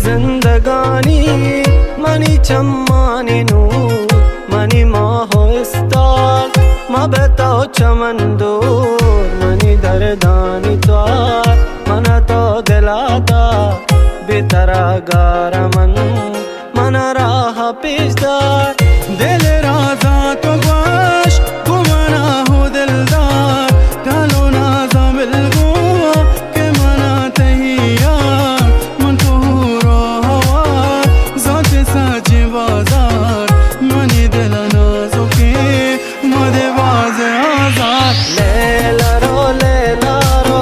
जिंदगानी मनी चम्मानी नू मनी माहो इस्तार मा बताओ चमन दूर मनी दरदानी त्वार मना तो दिलाता बेतरा गारा मन राह पेशदार दिल राजा तो बाश गुमना हो दिलदार डालो नाजा मिल गो के मना तहिया मन तो रो हवा जाते साजे बाजार मनी दिल नाजो के मदे बाजे आजार लेला रो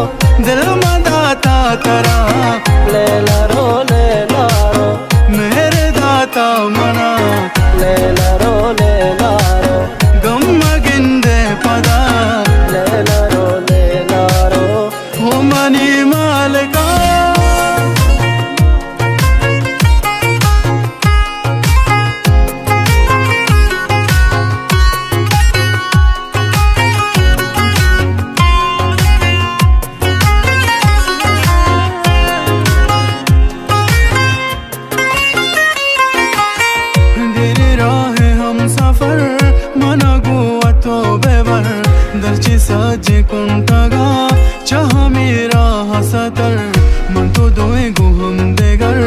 दिल मदाता तरा लेला रो मेरे दाता मना लेला रो गम गिंदे पदा लेला रो हो मनी मालका मना गुआ तो बेबर दर्ची साजे कुंटागा चाह मेरा हसतर मन तो दोए गो हम देगर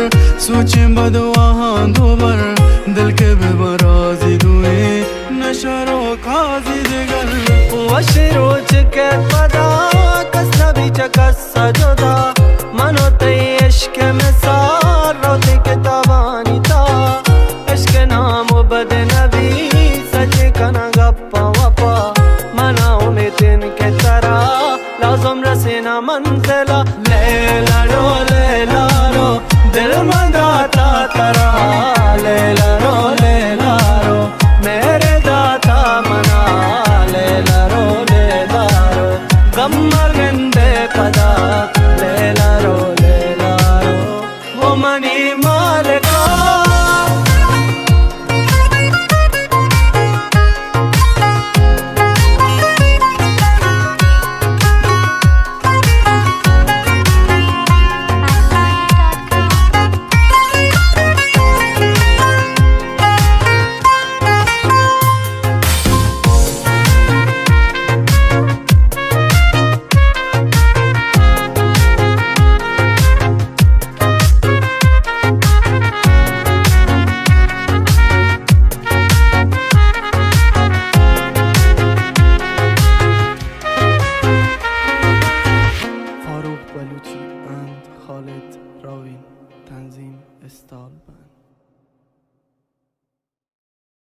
सोचे बदवा दोबर दिल के बेबराजी दुए नशरो खाजी देगर वशरोच के पदा कसबी चकसा जुदा मनो ते इश्क में सार रोते के तवानी ता इश्क नाम बद नबी सचे कना गप्पा वपा मनाओ में दिन के तरह लाजम रसेना मंजिला लेला रो दिल मदाता तरा लेला रो मेरे दाता मना लेला रो गम गंदे पदा लेला रो वो मनी माल